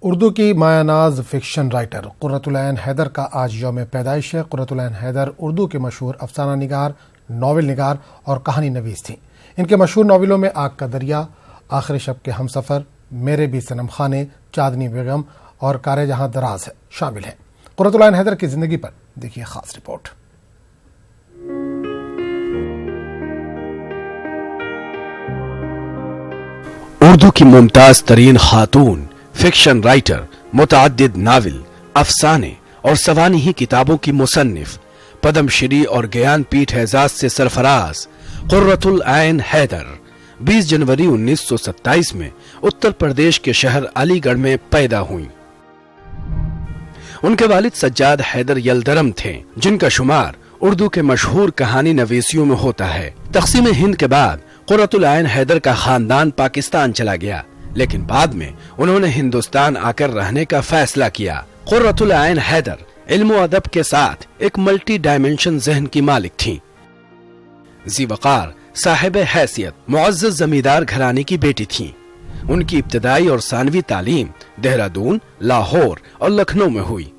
اردو کی مایہ ناز fiction writer قرۃ العین حیدر کا آج یوم پیدائش ہے۔ قرۃ العین حیدر اردو کے مشہور افسانہ نگار، ناول نگار اور کہانی نویس تھیں۔ ان کے مشہور ناولوں میں آگ کا دریا، آخر شب کے ہم سفر، میرے بھی صنم خانے، چاندنی بیگم اور کار جہاں دراز ہے شامل ہیں۔ قرۃ العین حیدر کی زندگی پر دیکھیے خاص رپورٹ۔ اردو کی ممتاز ترین خاتون، فکشن رائٹر، متعدد ناول، افسانے اور سوانحی کتابوں کی مصنف، پدم شری اور گیان پیٹھ اعزاز سے سرفراز قرۃ العین حیدر 20 جنوری 1927 میں اتر پردیش کے شہر علی گڑھ میں پیدا ہوئیں۔ ان کے والد سجاد حیدر یلدرم تھے، جن کا شمار اردو کے مشہور کہانی نویسیوں میں ہوتا ہے۔ تقسیم ہند کے بعد قرۃ العین حیدر کا خاندان پاکستان چلا گیا، لیکن بعد میں انہوں نے ہندوستان آ کر رہنے کا فیصلہ کیا۔ قرۃ العین حیدر علم و ادب کے ساتھ ایک ملٹی ڈائمنشن ذہن کی مالک تھیں۔ ذی وقار، صاحب حیثیت، معزز زمیندار گھرانے کی بیٹی تھیں۔ ان کی ابتدائی اور ثانوی تعلیم دہرادون، لاہور اور لکھنؤ میں ہوئی۔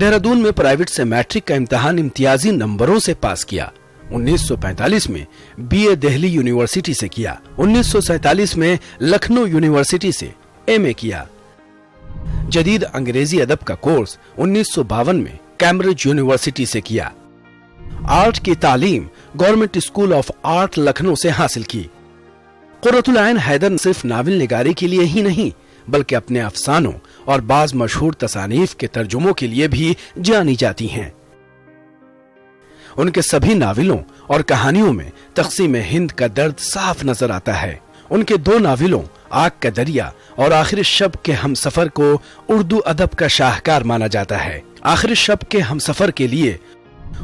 دہرادون میں پرائیویٹ سے میٹرک کا امتحان امتیازی نمبروں سے پاس کیا۔ 1945 میں بی اے دہلی یونیورسٹی سے کیا۔ 1947 میں لکھنؤ یونیورسٹی سے ایم اے کیا۔ جدید انگریزی ادب کا کورس 1952 میں کیمبرج یونیورسٹی سے کیا۔ آرٹ کی تعلیم government school of art Lucknow سے حاصل کی۔ قرۃ العین حیدر صرف ناول نگاری کے لیے ہی نہیں، بلکہ اپنے افسانوں اور بعض مشہور تصانیف کے ترجموں کے لیے بھی جانی جاتی ہیں۔ ان کے سبھی ناولوں اور کہانیوں میں تقسیم ہند کا درد صاف نظر آتا ہے۔ ان کے 2 ناولوں آگ کا دریا اور آخر شب کے ہم سفر کو اردو ادب کا شاہکار مانا جاتا ہے۔ آخر شب کے ہم سفر کے لیے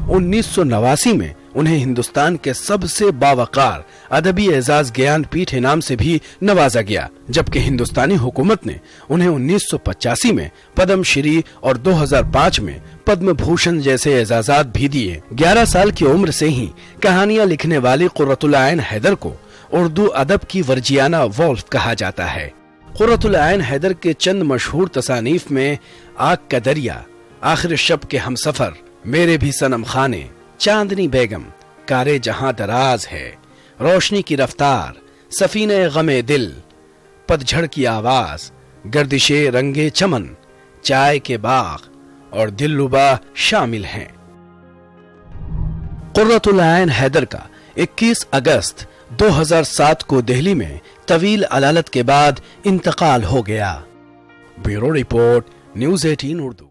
1989 میں انہیں ہندوستان کے سب سے باوقار ادبی اعزاز گیان پیٹھ انعام سے بھی نوازا گیا، جبکہ ہندوستانی حکومت نے انہیں 1985 میں پدم شری اور 2005 میں پدم بھوشن جیسے اعزازات بھی دیے۔ 11 سال کی عمر سے ہی کہانیاں لکھنے والی قرۃ العین حیدر کو اردو ادب کی ورجیانہ وولف کہا جاتا ہے۔ قرۃ العین حیدر کے چند مشہور تصانیف میں آگ کا دریا، آخر شب کے ہم سفر، میرے بھی صنم خانے، چاندنی بیگم، کار جہاں دراز ہے، روشنی کی رفتار، سفینہ غم دل، پتجھڑ کی آواز، گردش رنگ چمن، چائے کے باغ اور دل ربا شامل ہیں۔ قرۃ العین حیدر کا 21 اگست 2007 کو دہلی میں طویل علالت کے بعد انتقال ہو گیا۔ Bureau report, news 18 Urdu.